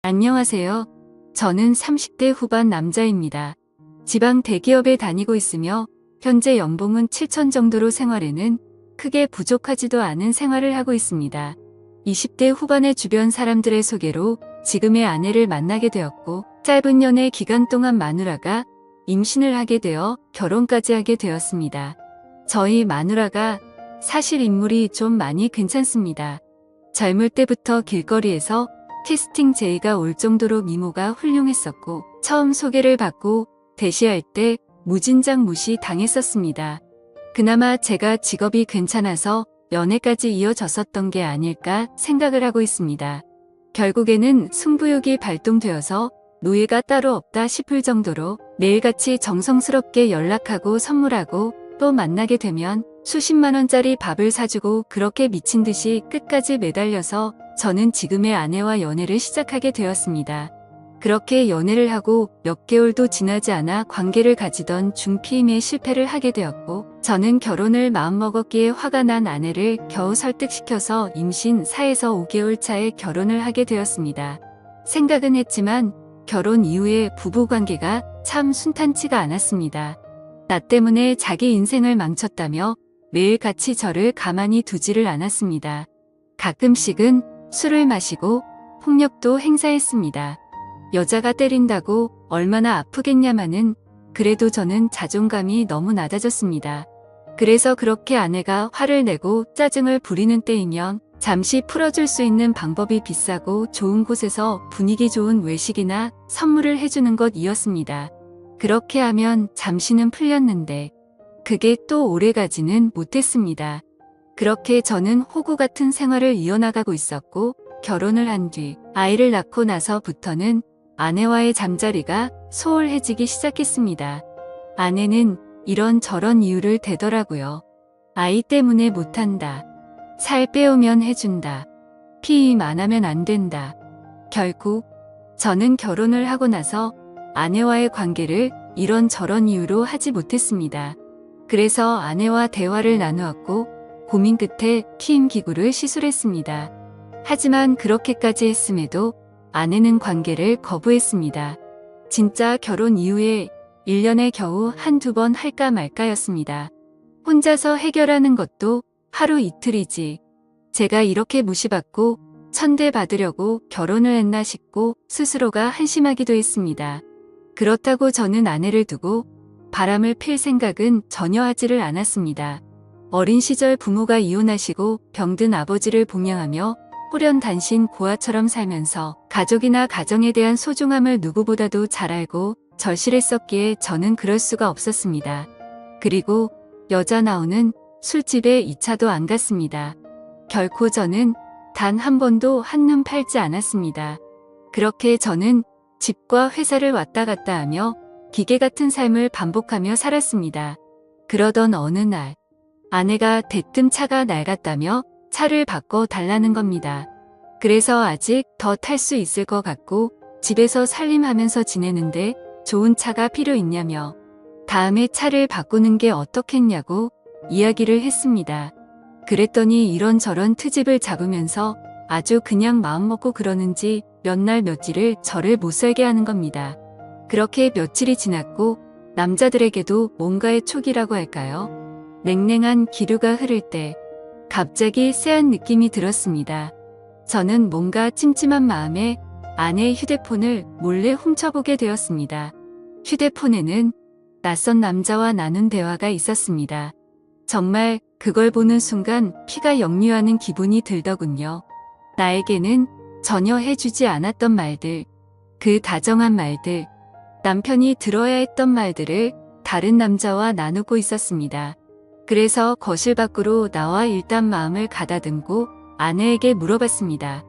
안녕하세요. 저는 30대 후반 남자입니다. 지방 대기업에 다니고 있으며 현재 연봉은 7천 정도로 생활에는 크게 부족하지도 않은 생활을 하고 있습니다. 20대 후반의 주변 사람들의 소개로 지금의 아내를 만나게 되었고 짧은 연애 기간 동안 마누라가 임신을 하게 되어 결혼까지 하게 되었습니다. 저희 마누라가 사실 인물이 좀 많이 괜찮습니다. 젊을 때부터 길거리에서 캐스팅 제의가 올 정도로 미모가 훌륭했었고 처음 소개를 받고 대시할 때 무진장 무시 당했었습니다. 그나마 제가 직업이 괜찮아서 연애까지 이어졌었던 게 아닐까 생각을 하고 있습니다. 결국에는 승부욕이 발동되어서 노예가 따로 없다 싶을 정도로 매일같이 정성스럽게 연락하고 선물하고 또 만나게 되면 수십만 원짜리 밥을 사주고 그렇게 미친 듯이 끝까지 매달려서 저는 지금의 아내와 연애를 시작하게 되었습니다. 그렇게 연애를 하고 몇 개월도 지나지 않아 관계를 가지던 중피임에 실패를 하게 되었고 저는 결혼을 마음먹었기에 화가 난 아내를 겨우 설득시켜서 임신 4에서 5개월 차에 결혼을 하게 되었습니다. 생각은 했지만 결혼 이후에 부부관계가 참 순탄치가 않았습니다. 나 때문에 자기 인생을 망쳤다며 매일같이 저를 가만히 두지를 않았습니다. 가끔씩은 술을 마시고 폭력도 행사했습니다. 여자가 때린다고 얼마나 아프겠냐마는 그래도 저는 자존감이 너무 낮아졌습니다. 그래서 그렇게 아내가 화를 내고 짜증을 부리는 때이면 잠시 풀어줄 수 있는 방법이 비싸고 좋은 곳에서 분위기 좋은 외식이나 선물을 해주는 것이었습니다. 그렇게 하면 잠시는 풀렸는데 그게 또 오래가지는 못했습니다. 그렇게 저는 호구 같은 생활을 이어나가고 있었고 결혼을 한 뒤 아이를 낳고 나서부터는 아내와의 잠자리가 소홀해지기 시작했습니다. 아내는 이런저런 이유를 대더라고요. 아이 때문에 못한다. 살 빼오면 해준다. 피임 안 하면 안 된다. 결국 저는 결혼을 하고 나서 아내와의 관계를 이런저런 이유로 하지 못했습니다. 그래서 아내와 대화를 나누었고 고민 끝에 피임 기구를 시술했습니다. 하지만 그렇게까지 했음에도 아내는 관계를 거부했습니다. 진짜 결혼 이후에 1년에 겨우 한두 번 할까 말까였습니다. 혼자서 해결하는 것도 하루 이틀이지. 제가 이렇게 무시받고 천대받으려고 결혼을 했나 싶고 스스로가 한심하기도 했습니다. 그렇다고 저는 아내를 두고 바람을 필 생각은 전혀 하지를 않았습니다. 어린 시절 부모가 이혼하시고 병든 아버지를 봉양하며 호련단신 고아처럼 살면서 가족이나 가정에 대한 소중함을 누구보다도 잘 알고 절실했었기에 저는 그럴 수가 없었습니다. 그리고 여자 나오는 술집에 2차도 안 갔습니다. 결코 저는 단 한 번도 한눈 팔지 않았습니다. 그렇게 저는 집과 회사를 왔다 갔다 하며 기계 같은 삶을 반복하며 살았습니다. 그러던 어느 날 아내가 대뜸 차가 낡았다며 차를 바꿔 달라는 겁니다. 그래서 아직 더 탈 수 있을 것 같고 집에서 살림하면서 지내는데 좋은 차가 필요 있냐며 다음에 차를 바꾸는 게 어떻겠냐고 이야기를 했습니다. 그랬더니 이런저런 트집을 잡으면서 아주 그냥 마음먹고 그러는지 몇 날 며칠을 저를 못살게 하는 겁니다. 그렇게 며칠이 지났고 남자들에게도 뭔가의 촉이라고 할까요? 냉랭한 기류가 흐를 때 갑자기 쎄한 느낌이 들었습니다. 저는 뭔가 찜찜한 마음에 아내의 휴대폰을 몰래 훔쳐보게 되었습니다. 휴대폰에는 낯선 남자와 나눈 대화가 있었습니다. 정말 그걸 보는 순간 피가 역류하는 기분이 들더군요. 나에게는 전혀 해주지 않았던 말들, 그 다정한 말들, 남편이 들어야 했던 말들을 다른 남자와 나누고 있었습니다. 그래서 거실 밖으로 나와 일단 마음을 가다듬고 아내에게 물어봤습니다.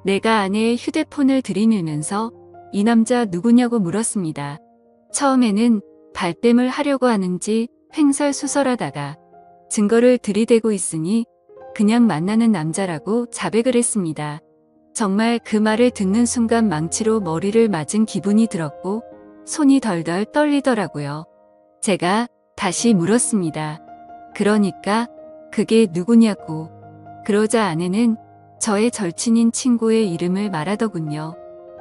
내가 아내의 휴대폰을 들이밀면서 이 남자 누구냐고 물었습니다. 처음에는 발뺌을 하려고 하는지 횡설수설하다가 증거를 들이대고 있으니 그냥 만나는 남자라고 자백을 했습니다. 정말 그 말을 듣는 순간 망치로 머리를 맞은 기분이 들었고 손이 덜덜 떨리더라고요. 제가 다시 물었습니다. 그러니까 그게 누구냐고. 그러자 아내는 저의 절친인 친구의 이름을 말하더군요.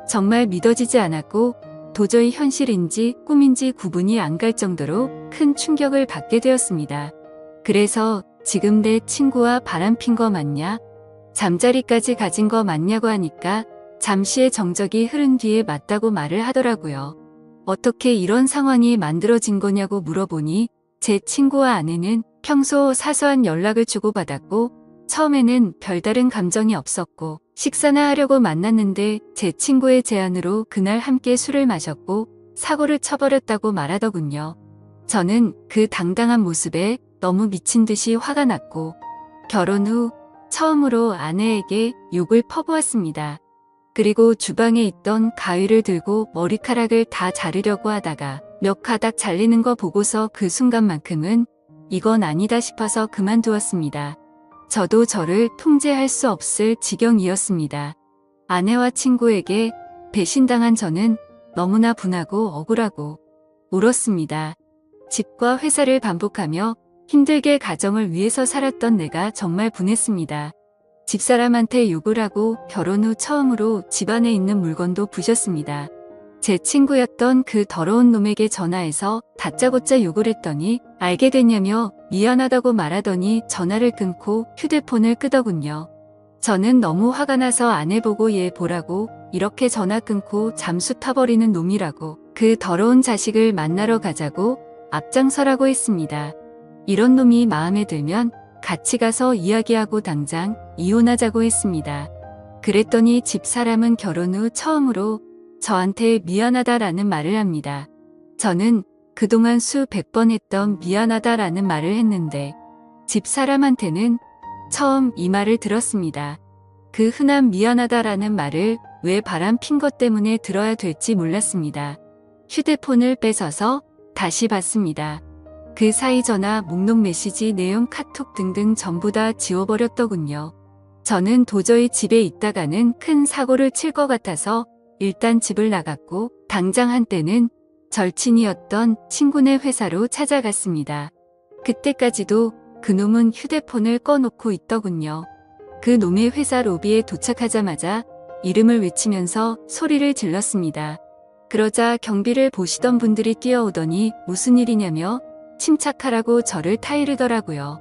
정말 믿어지지 않았고 도저히 현실인지 꿈인지 구분이 안 갈 정도로 큰 충격을 받게 되었습니다. 그래서 지금 내 친구와 바람핀 거 맞냐? 잠자리까지 가진 거 맞냐고 하니까 잠시의 정적이 흐른 뒤에 맞다고 말을 하더라고요. 어떻게 이런 상황이 만들어진 거냐고 물어보니 제 친구와 아내는 평소 사소한 연락을 주고받았고 처음에는 별다른 감정이 없었고 식사나 하려고 만났는데 제 친구의 제안으로 그날 함께 술을 마셨고 사고를 쳐버렸다고 말하더군요. 저는 그 당당한 모습에 너무 미친 듯이 화가 났고 결혼 후 처음으로 아내에게 욕을 퍼부었습니다. 그리고 주방에 있던 가위를 들고 머리카락을 다 자르려고 하다가 몇 가닥 잘리는 거 보고서 그 순간만큼은 이건 아니다 싶어서 그만두었습니다. 저도 저를 통제할 수 없을 지경이었습니다. 아내와 친구에게 배신당한 저는 너무나 분하고 억울하고 울었습니다. 집과 회사를 반복하며 힘들게 가정을 위해서 살았던 내가 정말 분했습니다. 집사람한테 욕을 하고 결혼 후 처음으로 집안에 있는 물건도 부셨습니다. 제 친구였던 그 더러운 놈에게 전화해서 다짜고짜 욕을 했더니 알게 됐냐며 미안하다고 말하더니 전화를 끊고 휴대폰을 끄더군요. 저는 너무 화가 나서 아내 보고 얘 보라고 이렇게 전화 끊고 잠수 타버리는 놈이라고 그 더러운 자식을 만나러 가자고 앞장서라고 했습니다. 이런 놈이 마음에 들면 같이 가서 이야기하고 당장 이혼하자고 했습니다. 그랬더니 집사람은 결혼 후 처음으로 저한테 미안하다라는 말을 합니다. 저는 그동안 수백 번 했던 미안하다라는 말을 했는데 집사람한테는 처음 이 말을 들었습니다. 그 흔한 미안하다라는 말을 왜 바람핀 것 때문에 들어야 될지 몰랐습니다. 휴대폰을 뺏어서 다시 봤습니다. 그 사이 전화, 목록 메시지, 내용, 카톡 등등 전부 다 지워버렸더군요. 저는 도저히 집에 있다가는 큰 사고를 칠 것 같아서 일단 집을 나갔고 당장 한때는 절친이었던 친구네 회사로 찾아갔습니다. 그때까지도 그놈은 휴대폰을 꺼놓고 있더군요. 그 놈의 회사 로비에 도착하자마자 이름을 외치면서 소리를 질렀습니다. 그러자 경비를 보시던 분들이 뛰어오더니 무슨 일이냐며 침착하라고 저를 타이르더라고요.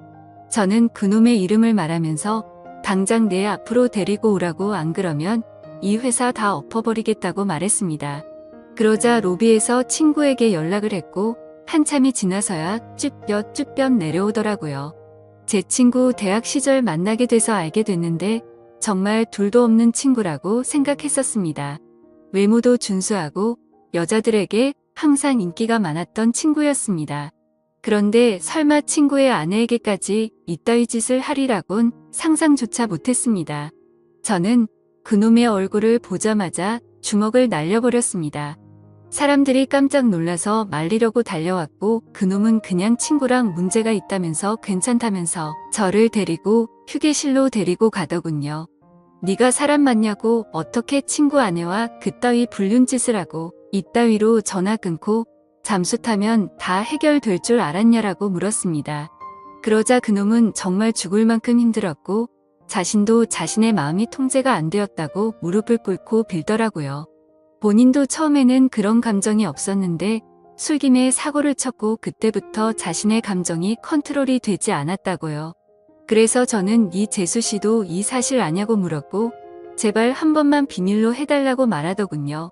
저는 그놈의 이름을 말하면서 당장 내 앞으로 데리고 오라고, 안 그러면 이 회사 다 엎어버리겠다고 말했습니다. 그러자 로비에서 친구에게 연락을 했고 한참이 지나서야 쭈뼛 내려오더라고요. 제 친구 대학 시절 만나게 돼서 알게 됐는데 정말 둘도 없는 친구라고 생각했었습니다. 외모도 준수하고 여자들에게 항상 인기가 많았던 친구였습니다. 그런데 설마 친구의 아내에게까지 이따위 짓을 하리라곤 상상조차 못했습니다. 저는 그놈의 얼굴을 보자마자 주먹을 날려버렸습니다. 사람들이 깜짝 놀라서 말리려고 달려왔고 그놈은 그냥 친구랑 문제가 있다면서 괜찮다면서 저를 데리고 휴게실로 데리고 가더군요. 네가 사람 맞냐고, 어떻게 친구 아내와 그따위 불륜 짓을 하고 이따위로 전화 끊고 잠수 타면 다 해결될 줄 알았냐라고 물었습니다. 그러자 그놈은 정말 죽을 만큼 힘들었고 자신도 자신의 마음이 통제가 안 되었다고 무릎을 꿇고 빌더라고요. 본인도 처음에는 그런 감정이 없었는데 술김에 사고를 쳤고 그때부터 자신의 감정이 컨트롤이 되지 않았다고요. 그래서 저는 이 재수씨도 이 사실 아냐고 물었고 제발 한 번만 비밀로 해달라고 말하더군요.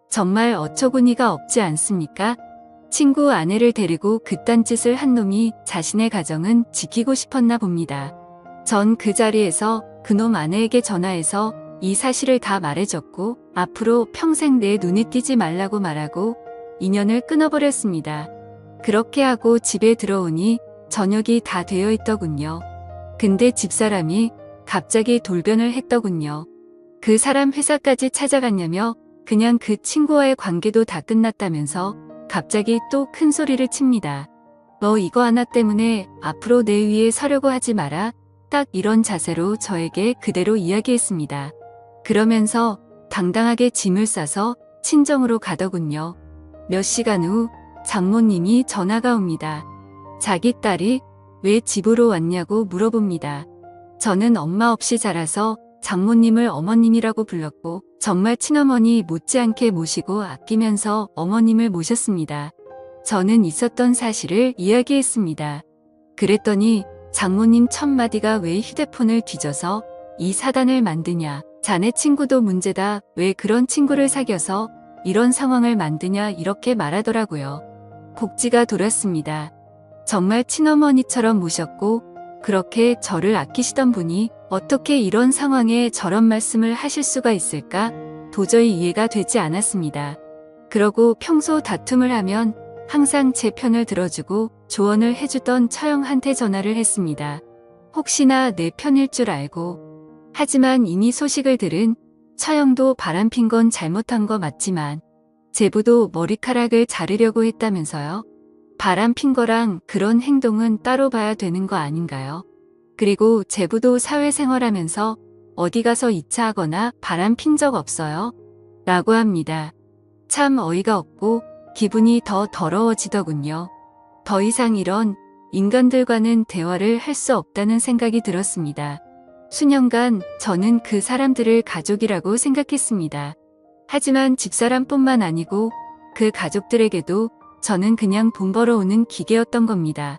정말 어처구니가 없지 않습니까? 친구 아내를 데리고 그딴 짓을 한 놈이 자신의 가정은 지키고 싶었나 봅니다. 전 그 자리에서 그놈 아내에게 전화해서 이 사실을 다 말해줬고 앞으로 평생 내 눈에 띄지 말라고 말하고 인연을 끊어버렸습니다. 그렇게 하고 집에 들어오니 저녁이 다 되어 있더군요. 근데 집사람이 갑자기 돌변을 했더군요. 그 사람 회사까지 찾아갔냐며 그냥 그 친구와의 관계도 다 끝났다면서 갑자기 또 큰 소리를 칩니다. 너 이거 하나 때문에 앞으로 내 위에 서려고 하지 마라. 딱 이런 자세로 저에게 그대로 이야기했습니다. 그러면서 당당하게 짐을 싸서 친정으로 가더군요. 몇 시간 후 장모님이 전화가 옵니다. 자기 딸이 왜 집으로 왔냐고 물어봅니다. 저는 엄마 없이 자라서 장모님을 어머님이라고 불렀고 정말 친어머니 못지않게 모시고 아끼면서 어머님을 모셨습니다. 저는 있었던 사실을 이야기했습니다. 그랬더니 장모님 첫마디가 왜 휴대폰을 뒤져서 이 사단을 만드냐. 자네 친구도 문제다. 왜 그런 친구를 사귀어서 이런 상황을 만드냐 이렇게 말하더라고요. 복지가 돌았습니다. 정말 친어머니처럼 모셨고 그렇게 저를 아끼시던 분이 어떻게 이런 상황에 저런 말씀을 하실 수가 있을까? 도저히 이해가 되지 않았습니다. 그러고 평소 다툼을 하면 항상 제 편을 들어주고 조언을 해주던 처형한테 전화를 했습니다. 혹시나 내 편일 줄 알고. 하지만 이미 소식을 들은 처형도 바람핀 건 잘못한 거 맞지만 제부도 머리카락을 자르려고 했다면서요? 바람핀 거랑 그런 행동은 따로 봐야 되는 거 아닌가요? 그리고 제부도 사회생활하면서 어디 가서 2차 하거나 바람핀 적 없어요? 라고 합니다. 참 어이가 없고 기분이 더 더러워지더군요. 더 이상 이런 인간들과는 대화를 할 수 없다는 생각이 들었습니다. 수년간 저는 그 사람들을 가족이라고 생각했습니다. 하지만 집사람뿐만 아니고 그 가족들에게도 저는 그냥 돈 벌어오는 기계였던 겁니다.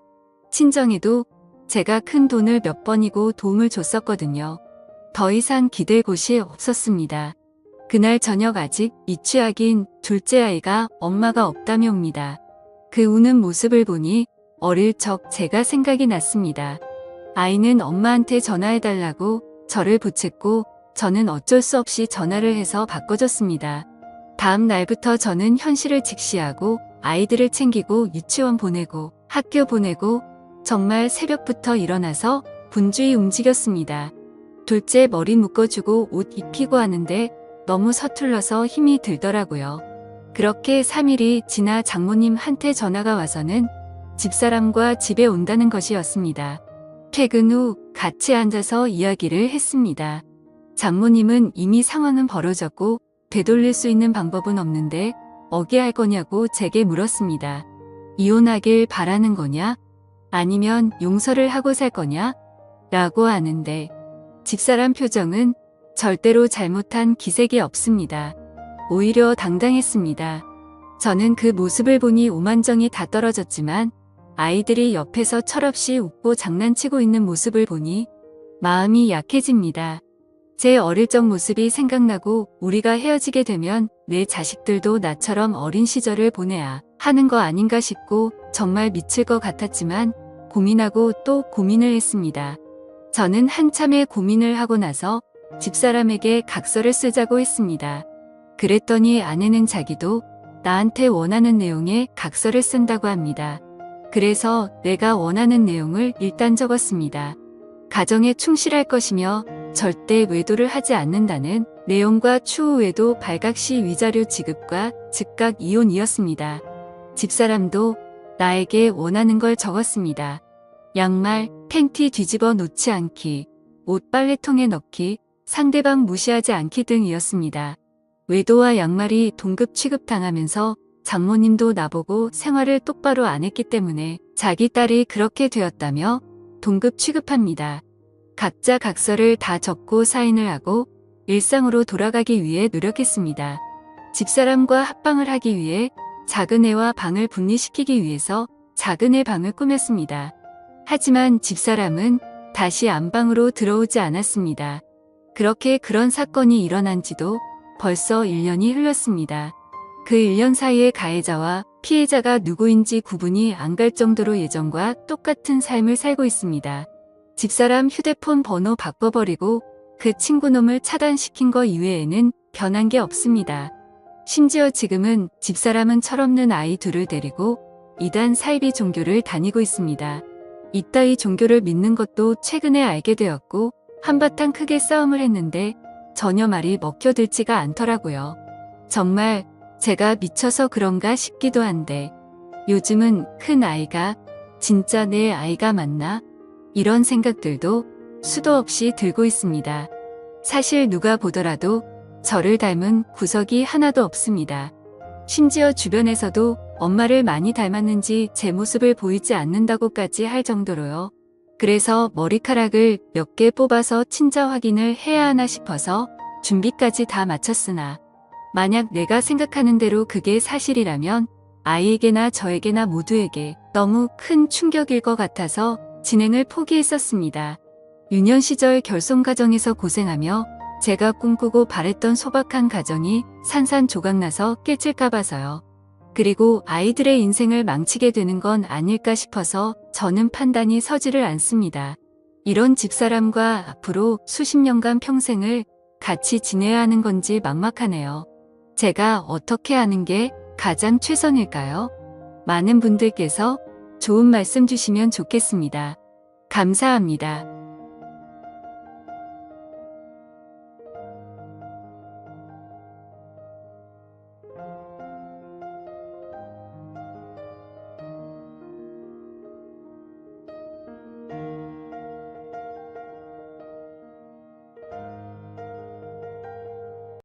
친정에도 제가 큰 돈을 몇 번이고 도움을 줬었거든요. 더 이상 기댈 곳이 없었습니다. 그날 저녁 아직 미취학인 둘째 아이가 엄마가 없다며 옵니다. 그 우는 모습을 보니 어릴 적 제가 생각이 났습니다. 아이는 엄마한테 전화해달라고 저를 부채고 저는 어쩔 수 없이 전화를 해서 바꿔줬습니다. 다음 날부터 저는 현실을 직시하고 아이들을 챙기고 유치원 보내고 학교 보내고 정말 새벽부터 일어나서 분주히 움직였습니다. 둘째 머리 묶어주고 옷 입히고 하는데 너무 서툴러서 힘이 들더라고요. 그렇게 3일이 지나 장모님한테 전화가 와서는 집사람과 집에 온다는 것이었습니다. 퇴근 후 같이 앉아서 이야기를 했습니다. 장모님은 이미 상황은 벌어졌고 되돌릴 수 있는 방법은 없는데 어기할 거냐고 제게 물었습니다. 이혼하길 바라는 거냐? 아니면 용서를 하고 살 거냐? 라고 하는데 집사람 표정은 절대로 잘못한 기색이 없습니다. 오히려 당당했습니다. 저는 그 모습을 보니 오만정이 다 떨어졌지만 아이들이 옆에서 철없이 웃고 장난치고 있는 모습을 보니 마음이 약해집니다. 제 어릴 적 모습이 생각나고 우리가 헤어지게 되면 내 자식들도 나처럼 어린 시절을 보내야 하는 거 아닌가 싶고 정말 미칠 것 같았지만 고민하고 또 고민을 했습니다. 저는 한참의 고민을 하고 나서 집사람에게 각서를 쓰자고 했습니다. 그랬더니 아내는 자기도 나한테 원하는 내용의 각서를 쓴다고 합니다. 그래서 내가 원하는 내용을 일단 적었습니다. 가정에 충실할 것이며 절대 외도를 하지 않는다는 내용과 추후 외도 발각 시 위자료 지급과 즉각 이혼이었습니다. 집사람도 나에게 원하는 걸 적었습니다. 양말, 팬티 뒤집어 놓지 않기, 옷 빨래통에 넣기, 상대방 무시하지 않기 등이었습니다. 외도와 양말이 동급 취급당하면서 장모님도 나보고 생활을 똑바로 안 했기 때문에 자기 딸이 그렇게 되었다며 동급 취급합니다. 각자 각서를 다 적고 사인을 하고 일상으로 돌아가기 위해 노력했습니다. 집사람과 합방을 하기 위해 작은 애와 방을 분리시키기 위해서 작은 애 방을 꾸몄습니다. 하지만 집사람은 다시 안방으로 들어오지 않았습니다. 그렇게 그런 사건이 일어난 지도 벌써 1년이 흘렀습니다. 그 1년 사이에 가해자와 피해자가 누구인지 구분이 안 갈 정도로 예전과 똑같은 삶을 살고 있습니다. 집사람 휴대폰 번호 바꿔버리고 그 친구놈을 차단시킨 거 이외에는 변한 게 없습니다. 심지어 지금은 집사람은 철없는 아이 둘을 데리고 이단 사이비 종교를 다니고 있습니다. 이따위 종교를 믿는 것도 최근에 알게 되었고 한바탕 크게 싸움을 했는데 전혀 말이 먹혀들지가 않더라고요. 정말 제가 미쳐서 그런가 싶기도 한데 요즘은 큰 아이가 진짜 내 아이가 맞나? 이런 생각들도 수도 없이 들고 있습니다. 사실 누가 보더라도 저를 닮은 구석이 하나도 없습니다. 심지어 주변에서도 엄마를 많이 닮았는지 제 모습을 보이지 않는다고까지 할 정도로요. 그래서 머리카락을 몇 개 뽑아서 친자 확인을 해야 하나 싶어서 준비까지 다 마쳤으나 만약 내가 생각하는 대로 그게 사실이라면 아이에게나 저에게나 모두에게 너무 큰 충격일 것 같아서 진행을 포기했었습니다. 유년 시절 결손 가정에서 고생하며 제가 꿈꾸고 바랬던 소박한 가정이 산산조각나서 깨질까 봐서요. 그리고 아이들의 인생을 망치게 되는 건 아닐까 싶어서 저는 판단이 서지를 않습니다. 이런 집사람과 앞으로 수십 년간 평생을 같이 지내야 하는 건지 막막하네요. 제가 어떻게 하는 게 가장 최선일까요? 많은 분들께서 좋은 말씀 주시면 좋겠습니다. 감사합니다.